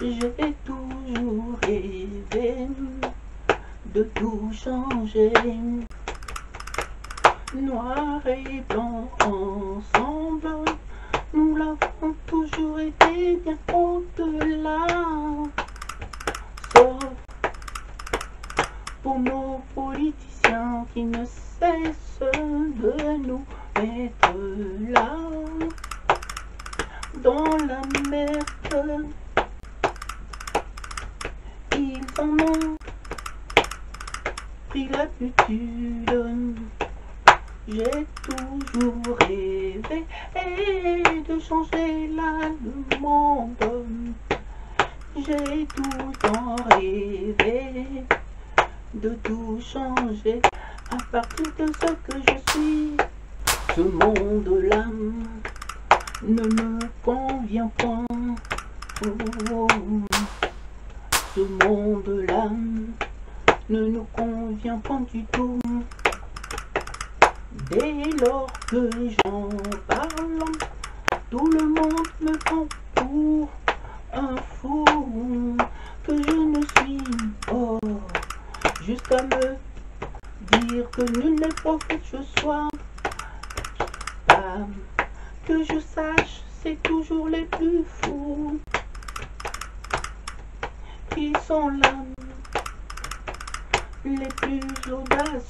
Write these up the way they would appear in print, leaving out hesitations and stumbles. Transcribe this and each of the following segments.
J'ai toujours rêvé de tout changer. Noir et blanc ensemble, nous l'avons toujours été bien au-delà. Sauf pour nos politiciens qui ne cessent de nous mettre là, dans la merde. Ils en ont pris l'habitude. J'ai toujours rêvé de changer là le monde. J'ai tout le temps rêvé de tout changer à partir de ce que je suis. Ce monde-là ne me convient point. Oh, ce monde-là ne nous convient pas du tout. Dès lors que j'en parle, tout le monde me prend pour un fou, que je ne suis pas, jusqu'à me dire que nul n'est prophète je sois. Pas que je sache, c'est toujours les plus fous qui sont là, les plus audacieux.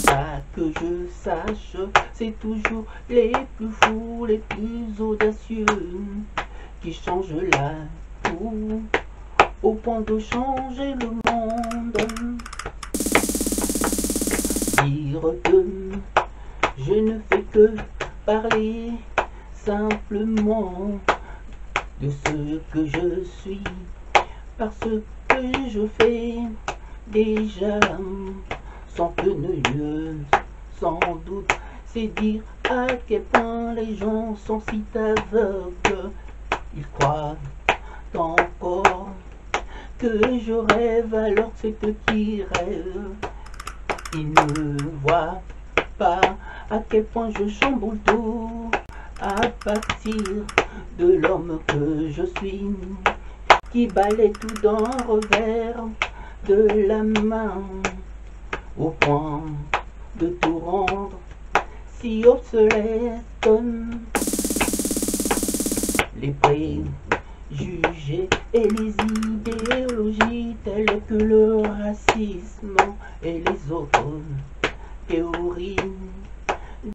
Pas que je sache, c'est toujours les plus fous, les plus audacieux qui changent la tout, au point de changer le monde. Dire que je ne fais que parler simplement de ce que je suis, parce que je fais déjà sans que ne lieu, sans doute, c'est dire à quel point les gens sont si aveugles. Ils croient encore que je rêve alors que c'est eux qui rêvent. Ils ne voient pas à quel point je chamboule tout à partir de l'homme que je suis, qui balaie tout d'un revers de la main, au point de tout rendre si obsolète. Les préjugés et les idéologies telles que le racisme et les autres théories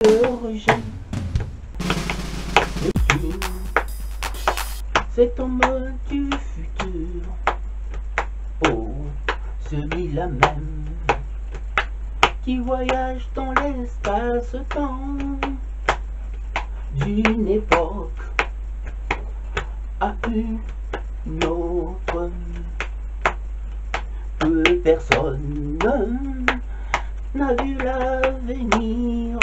de rejet. Je suis cet homme du futur, oh, celui-là même qui voyage dans l'espace-temps d'une époque à une autre, que personne n'a vu l'avenir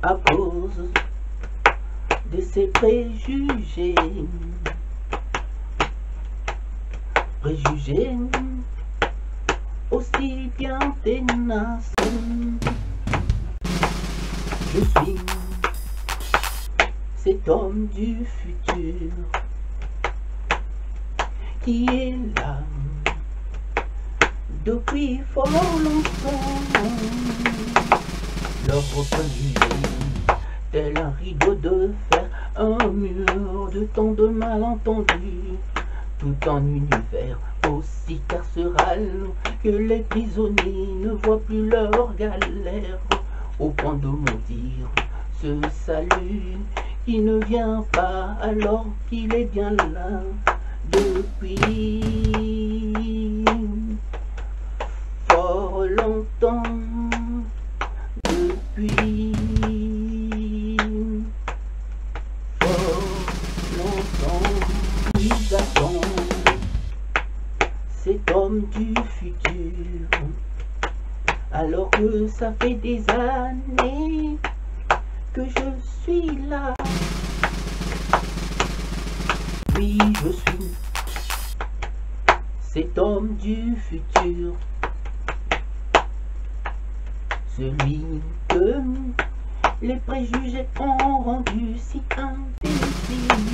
à cause de ses préjugés. Préjugés aussi bien tenaces. Je suis cet homme du futur qui est là depuis fort longtemps. L'ordre préjugé, tel un rideau de fer, un mur de tant de malentendus, tout un univers aussi carcéral que les prisonniers ne voient plus leur galère, au point de maudire ce salut qui ne vient pas alors qu'il est bien là depuis fort longtemps. Depuis fort longtemps, nous attendons cet homme du futur, alors que ça fait des années que je suis là. Oui, je suis cet homme du futur, celui que les préjugés ont rendu si indécis.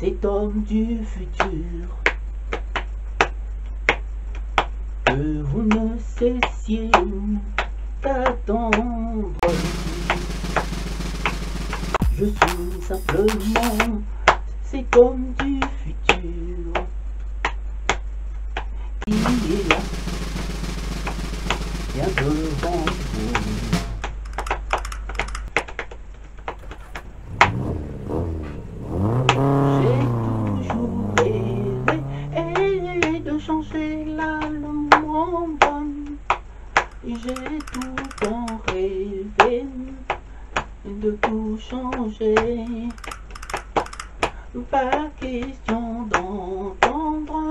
cet homme du futur, que vous ne cessiez d'attendre. Je suis simplement cet homme du futur qui est là, bien devant vous. J'ai toujours rêvé de changer là le monde. J'ai tout le temps rêvé de tout changer. Pas question d'entendre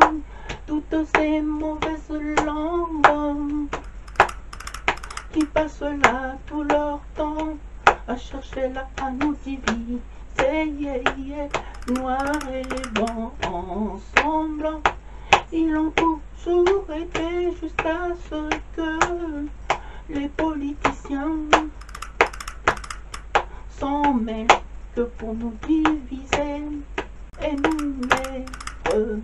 toutes ces mauvaises langues qui passent là tout leur temps à chercher là à nous diviser, noir et blanc ensemble. Ils ont toujours été jusqu'à ce que les politiciens s'en mêlent que pour nous diviser et nous mettre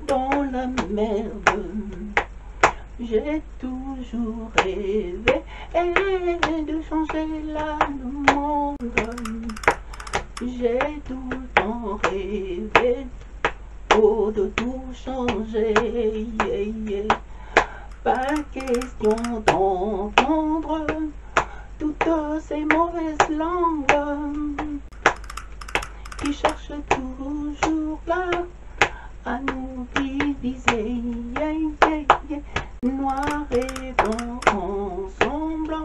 dans la merde. J'ai toujours rêvé de changer là le monde. J'ai tout le temps rêvé de tout changer. Pas question d'entendre toutes ces mauvaises langues qui cherchent toujours là à nous diviser, noir et blanc ensemble.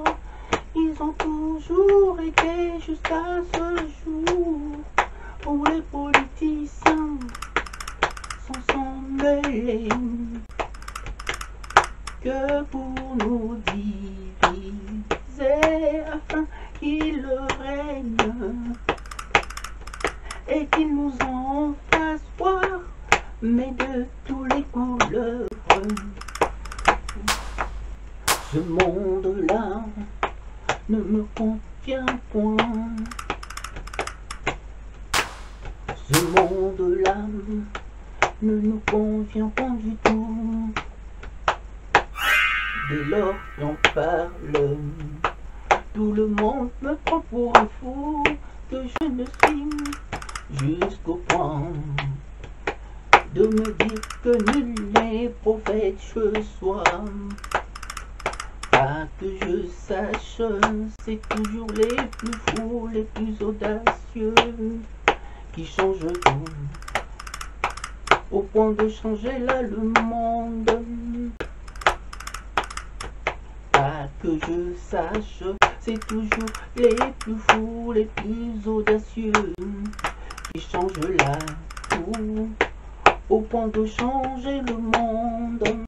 Ils ont toujours été jusqu'à ce jour où les politiciens s'en sont mêlés que pour nous diviser afin qu'ils règnent et qu'ils nous en fassent voir, mais de tous les couleurs. Ce monde-là ne me convient point. Ce monde-là ne nous convient pas du tout. Dès lors qu'on parle, tout le monde me prend pour un fou, que je ne suis jusqu'au point de me dire que nul n'est prophète je sois. Pas que je sache, c'est toujours les plus fous, les plus audacieux qui changent tout, au point de changer là le monde. Pas que je sache, c'est toujours les plus fous, les plus audacieux qui changent là tout, au point de changer le monde.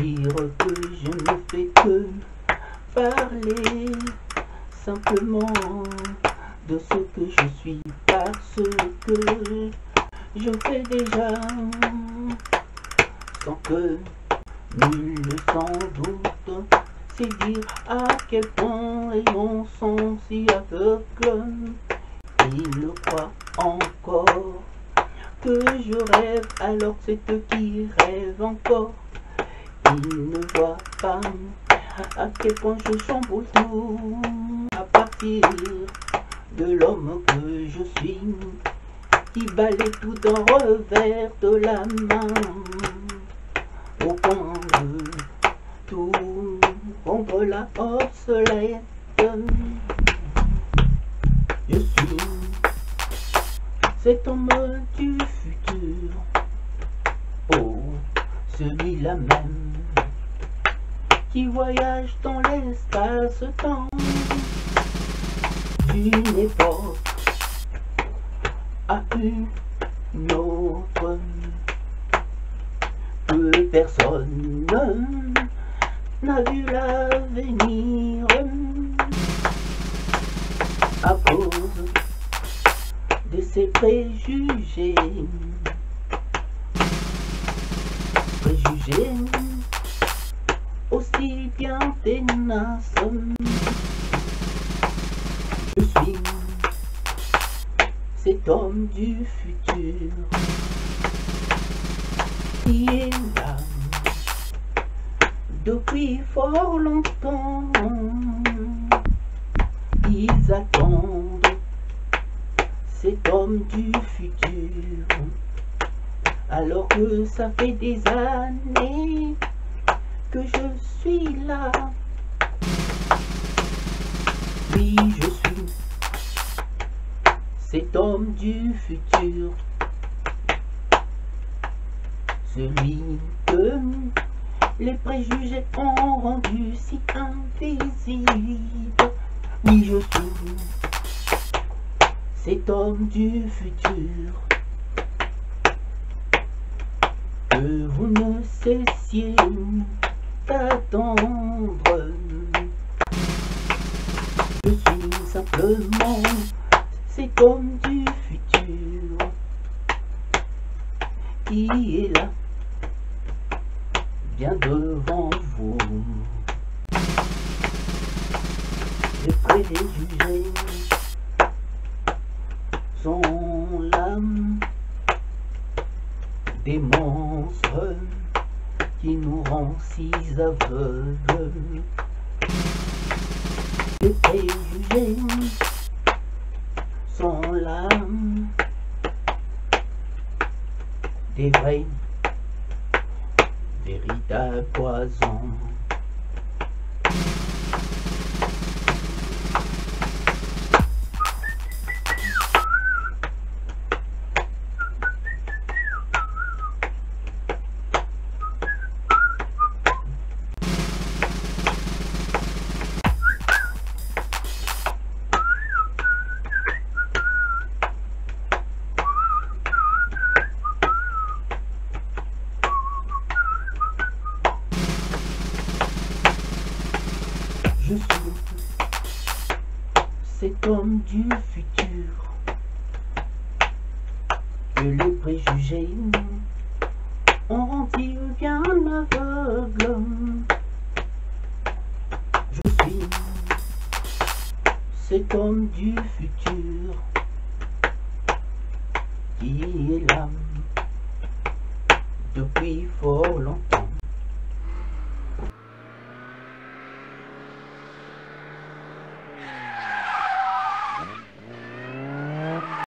Dire que je ne fais que parler simplement de ce que je suis, parce que je fais déjà sans que nul ne s'en doute. C'est dire à quel point les gens sont si aveugles. Ils le croient encore que je rêve, alors c'est eux qui rêvent encore. Ils ne voient pas à quel point je chamboule tout, à partir de l'homme que je suis, qui balaye tout d'un revers de la main, au point de tout rendre la obsolète. Je suis cet homme du futur, oh, celui-là même qui voyage dans l'espace-temps d'une époque à une autre, que personne n'a vu l'avenir à cause de ses préjugés. Préjugés aussi bien tenaces. Je suis cet homme du futur qui est là depuis fort longtemps. Ils attendent cet homme du futur, alors que ça fait des années que je suis là. Oui, je suis cet homme du futur, celui que les préjugés ont rendu si invisible. Oui, je suis cet homme du futur, que vous ne cessiez d'attendre. Je suis simplement cet homme du futur qui est là, bien devant vous. Les préjugés sont là, des monstres qui nous rendent si aveugles. Les préjugés sont là, des vrais, véritables poisons. Je suis cet homme du futur que les préjugés ont rendu bien aveugle. Je suis cet homme du futur qui est là depuis fort longtemps.